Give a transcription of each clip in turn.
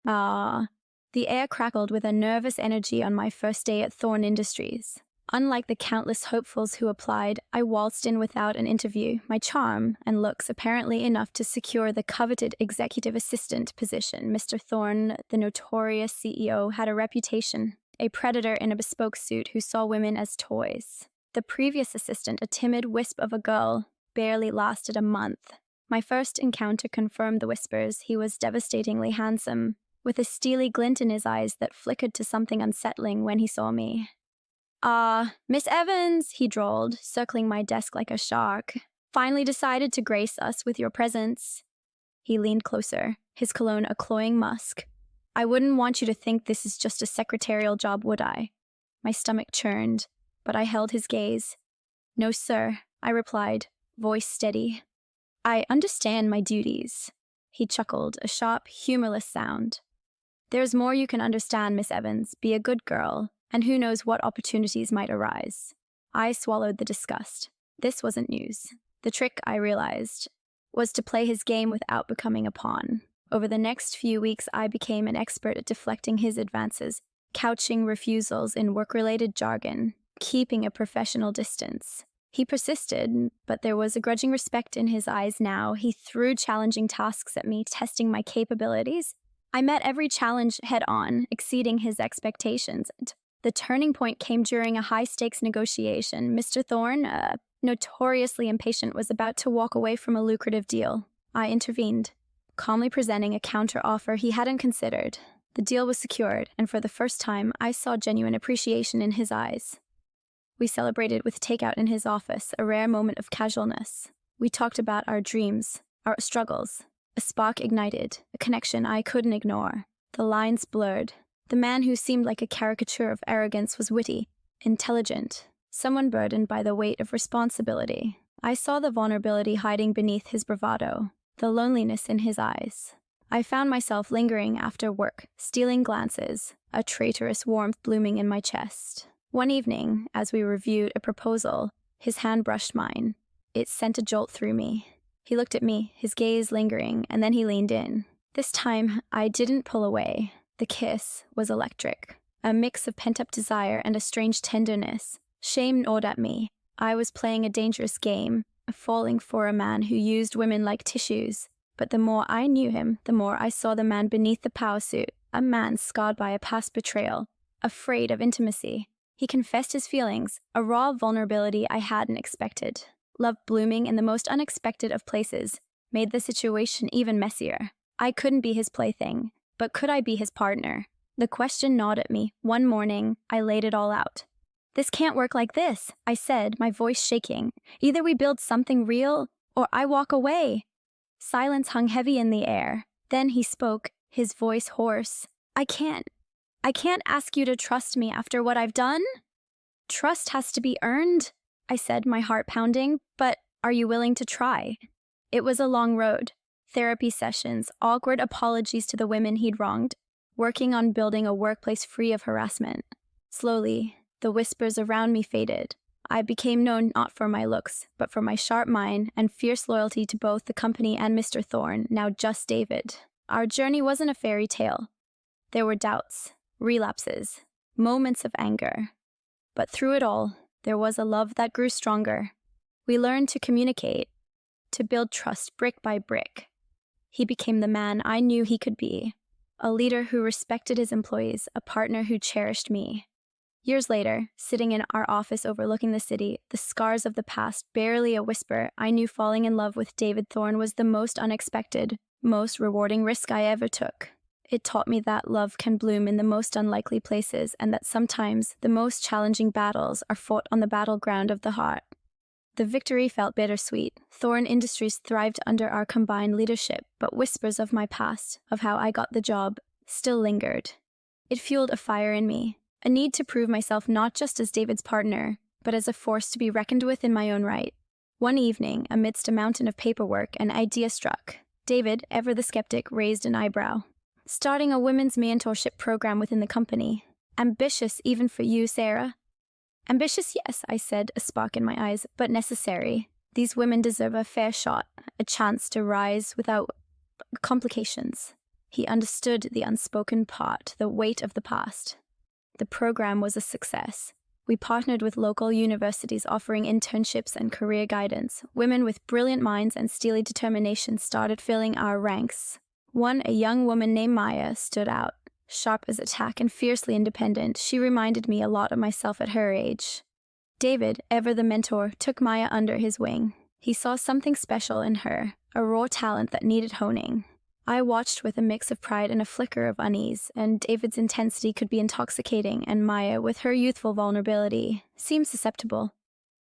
Ah, the air crackled with a nervous energy on my first day at Thorn Industries. Unlike the countless hopefuls who applied, I waltzed in without an interview, my charm and looks apparently enough to secure the coveted executive assistant position. Mr. Thorne, the notorious CEO, had a reputation, a predator in a bespoke suit who saw women as toys. The previous assistant, a timid wisp of a girl, barely lasted a month. My first encounter confirmed the whispers. He was devastatingly handsome, with a steely glint in his eyes that flickered to something unsettling when he saw me. "Ah, Miss Evans," he drawled, circling my desk like a shark. "Finally decided to grace us with your presence." He leaned closer, his cologne a cloying musk. "I wouldn't want you to think this is just a secretarial job, would I?" My stomach churned, but I held his gaze. "No, sir," I replied, voice steady. "I understand my duties." He chuckled, a sharp, humorless sound. "There's more you can understand, Miss Evans. Be a good girl, and who knows what opportunities might arise." I swallowed the disgust. This wasn't news. The trick, I realized, was to play his game without becoming a pawn. Over the next few weeks, I became an expert at deflecting his advances, couching refusals in work-related jargon, keeping a professional distance. He persisted, but there was a grudging respect in his eyes now. He threw challenging tasks at me, testing my capabilities. I met every challenge head-on, exceeding his expectations. The turning point came during a high-stakes negotiation. Mr. Thorne, notoriously impatient, was about to walk away from a lucrative deal. I intervened, calmly presenting a counter-offer he hadn't considered. The deal was secured, and for the first time, I saw genuine appreciation in his eyes. We celebrated with takeout in his office, a rare moment of casualness. We talked about our dreams, our struggles. A spark ignited, a connection I couldn't ignore. The lines blurred. The man who seemed like a caricature of arrogance was witty, intelligent, someone burdened by the weight of responsibility. I saw the vulnerability hiding beneath his bravado, the loneliness in his eyes. I found myself lingering after work, stealing glances, a traitorous warmth blooming in my chest. One evening, as we reviewed a proposal, his hand brushed mine. It sent a jolt through me. He looked at me, his gaze lingering, and then he leaned in. This time, I didn't pull away. The kiss was electric, a mix of pent-up desire and a strange tenderness. Shame gnawed at me. I was playing a dangerous game, falling for a man who used women like tissues. But the more I knew him, the more I saw the man beneath the power suit, a man scarred by a past betrayal, afraid of intimacy. He confessed his feelings, a raw vulnerability I hadn't expected. Love blooming in the most unexpected of places made the situation even messier. I couldn't be his plaything, but could I be his partner? The question gnawed at me. One morning, I laid it all out. "This can't work like this," I said, my voice shaking. "Either we build something real, or I walk away." Silence hung heavy in the air. Then he spoke, his voice hoarse. I can't ask you to trust me after what I've done." "Trust has to be earned," I said, my heart pounding, "but are you willing to try?" It was a long road. Therapy sessions, awkward apologies to the women he'd wronged, working on building a workplace free of harassment. Slowly, the whispers around me faded. I became known not for my looks, but for my sharp mind and fierce loyalty to both the company and Mr. Thorne, now just David. Our journey wasn't a fairy tale. There were doubts, relapses, moments of anger. But through it all, there was a love that grew stronger. We learned to communicate, to build trust brick by brick. He became the man I knew he could be, a leader who respected his employees, a partner who cherished me. Years later, sitting in our office overlooking the city, the scars of the past barely a whisper, I knew falling in love with David Thorne was the most unexpected, most rewarding risk I ever took. It taught me that love can bloom in the most unlikely places and that sometimes the most challenging battles are fought on the battleground of the heart. The victory felt bittersweet. Thorne Industries thrived under our combined leadership, but whispers of my past, of how I got the job, still lingered. It fueled a fire in me, a need to prove myself not just as David's partner, but as a force to be reckoned with in my own right. One evening, amidst a mountain of paperwork, an idea struck. David, ever the skeptic, raised an eyebrow. "Starting a women's mentorship program within the company. Ambitious even for you, Sarah." "Ambitious, yes," I said, a spark in my eyes, "but necessary. These women deserve a fair shot, a chance to rise without complications." He understood the unspoken part, the weight of the past. The program was a success. We partnered with local universities offering internships and career guidance. Women with brilliant minds and steely determination started filling our ranks. A young woman named Maya, stood out. Sharp as a tack and fiercely independent, she reminded me a lot of myself at her age. David, ever the mentor, took Maya under his wing. He saw something special in her, a raw talent that needed honing. I watched with a mix of pride and a flicker of unease, and David's intensity could be intoxicating, and Maya, with her youthful vulnerability, seemed susceptible.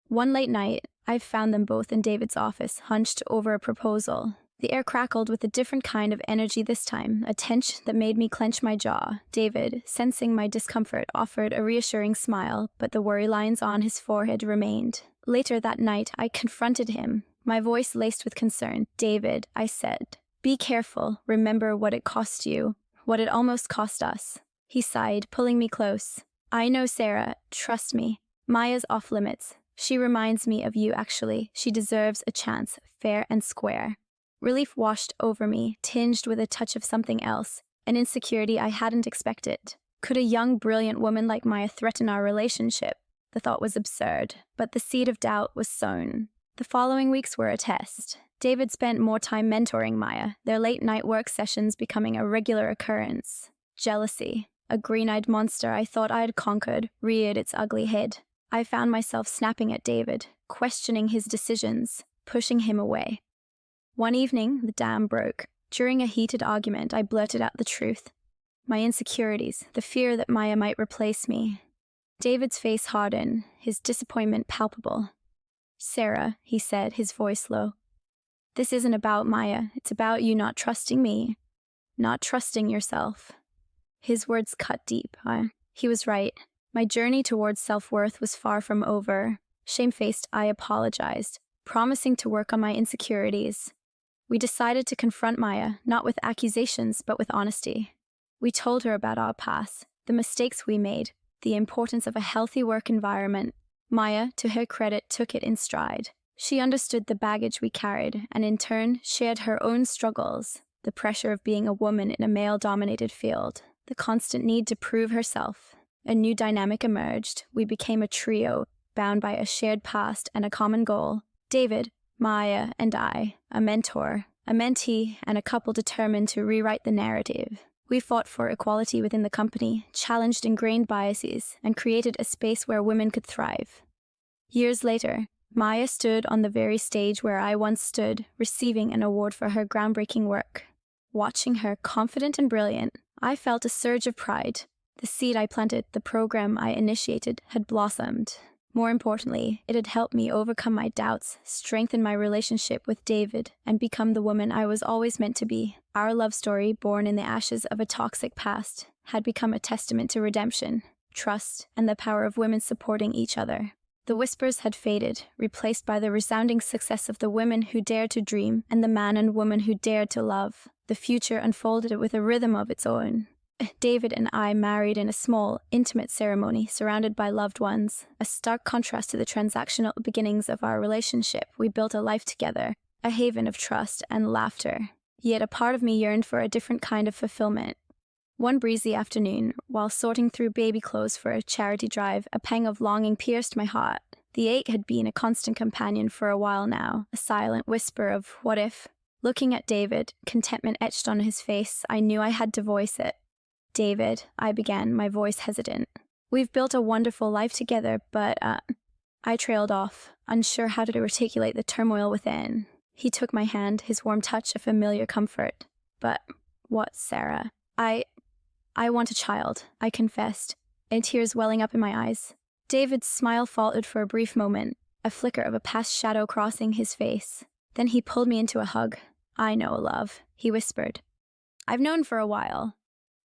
One late night, I found them both in David's office, hunched over a proposal. The air crackled with a different kind of energy this time, a tension that made me clench my jaw. David, sensing my discomfort, offered a reassuring smile, but the worry lines on his forehead remained. Later that night, I confronted him, my voice laced with concern. "David," I said, "be careful. Remember what it cost you, what it almost cost us." He sighed, pulling me close. "I know, Sarah. Trust me. Maya's off limits. She reminds me of you, actually. She deserves a chance, fair and square." Relief washed over me, tinged with a touch of something else, an insecurity I hadn't expected. Could a young, brilliant woman like Maya threaten our relationship? The thought was absurd, but the seed of doubt was sown. The following weeks were a test. David spent more time mentoring Maya, their late-night work sessions becoming a regular occurrence. Jealousy, a green-eyed monster I thought I had conquered, reared its ugly head. I found myself snapping at David, questioning his decisions, pushing him away. One evening, the dam broke. During a heated argument, I blurted out the truth. My insecurities, the fear that Maya might replace me. David's face hardened, his disappointment palpable. "Sarah," he said, his voice low, "this isn't about Maya. It's about you not trusting me, not trusting yourself." His words cut deep. He was right. My journey towards self-worth was far from over. Shamefaced, I apologized, promising to work on my insecurities. We decided to confront Maya, not with accusations, but with honesty. We told her about our past, the mistakes we made, the importance of a healthy work environment. Maya, to her credit, took it in stride. She understood the baggage we carried, and in turn, shared her own struggles, the pressure of being a woman in a male-dominated field, the constant need to prove herself. A new dynamic emerged. We became a trio, bound by a shared past and a common goal. David, Maya, and I, a mentor, a mentee, and a couple determined to rewrite the narrative. We fought for equality within the company, challenged ingrained biases, and created a space where women could thrive. Years later, Maya stood on the very stage where I once stood, receiving an award for her groundbreaking work. Watching her, confident and brilliant, I felt a surge of pride. The seed I planted, the program I initiated, had blossomed. More importantly, it had helped me overcome my doubts, strengthen my relationship with David, and become the woman I was always meant to be. Our love story, born in the ashes of a toxic past, had become a testament to redemption, trust, and the power of women supporting each other. The whispers had faded, replaced by the resounding success of the women who dared to dream and the man and woman who dared to love. The future unfolded with a rhythm of its own. David and I married in a small, intimate ceremony, surrounded by loved ones. A stark contrast to the transactional beginnings of our relationship. We built a life together, a haven of trust and laughter. Yet a part of me yearned for a different kind of fulfillment. One breezy afternoon, while sorting through baby clothes for a charity drive, a pang of longing pierced my heart. The ache had been a constant companion for a while now, a silent whisper of what if. Looking at David, contentment etched on his face, I knew I had to voice it. "David," I began, my voice hesitant. "We've built a wonderful life together, but, I trailed off, unsure how to articulate the turmoil within. He took my hand, his warm touch a familiar comfort. "But what, Sarah?" I want a child," I confessed, and tears welling up in my eyes. David's smile faltered for a brief moment, a flicker of a past shadow crossing his face. Then he pulled me into a hug. "I know, love," he whispered. "I've known for a while."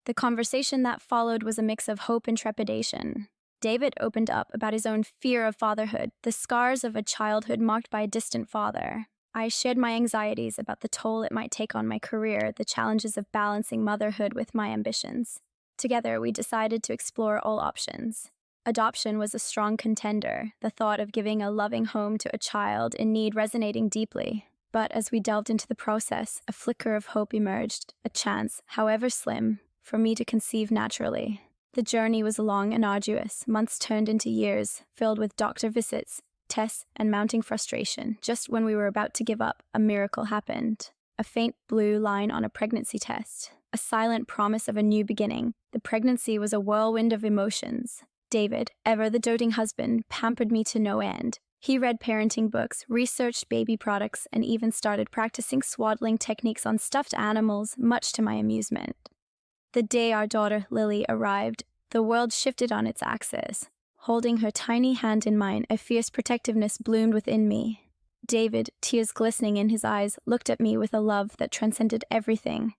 The conversation that followed was a mix of hope and trepidation. David opened up about his own fear of fatherhood, the scars of a childhood marked by a distant father. I shared my anxieties about the toll it might take on my career, the challenges of balancing motherhood with my ambitions. Together, we decided to explore all options. Adoption was a strong contender, the thought of giving a loving home to a child in need resonating deeply. But as we delved into the process, a flicker of hope emerged, a chance, however slim, for me to conceive naturally. The journey was long and arduous. Months turned into years, filled with doctor visits, tests, and mounting frustration. Just when we were about to give up, a miracle happened. A faint blue line on a pregnancy test. A silent promise of a new beginning. The pregnancy was a whirlwind of emotions. David, ever the doting husband, pampered me to no end. He read parenting books, researched baby products, and even started practicing swaddling techniques on stuffed animals, much to my amusement. The day our daughter, Lily, arrived, the world shifted on its axis. Holding her tiny hand in mine, a fierce protectiveness bloomed within me. David, tears glistening in his eyes, looked at me with a love that transcended everything.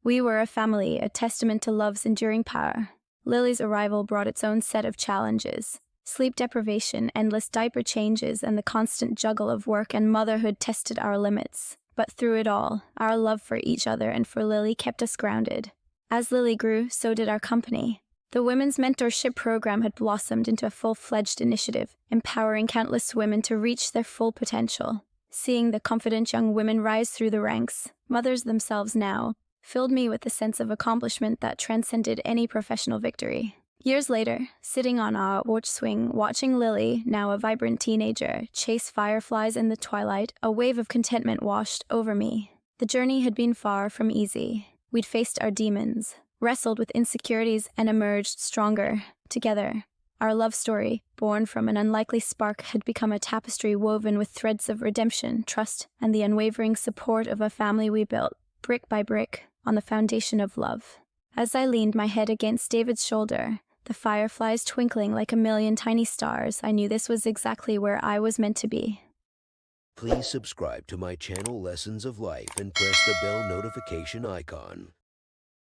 We were a family, a testament to love's enduring power. Lily's arrival brought its own set of challenges. Sleep deprivation, endless diaper changes, and the constant juggle of work and motherhood tested our limits. But through it all, our love for each other and for Lily kept us grounded. As Lily grew, so did our company. The Women's Mentorship Program had blossomed into a full-fledged initiative, empowering countless women to reach their full potential. Seeing the confident young women rise through the ranks, mothers themselves now, filled me with a sense of accomplishment that transcended any professional victory. Years later, sitting on our porch swing, watching Lily, now a vibrant teenager, chase fireflies in the twilight, a wave of contentment washed over me. The journey had been far from easy. We'd faced our demons, wrestled with insecurities, and emerged stronger, together. Our love story, born from an unlikely spark, had become a tapestry woven with threads of redemption, trust, and the unwavering support of a family we built, brick by brick, on the foundation of love. As I leaned my head against David's shoulder, the fireflies twinkling like a million tiny stars, I knew this was exactly where I was meant to be. Please subscribe to my channel Lessons of Life and press the bell notification icon.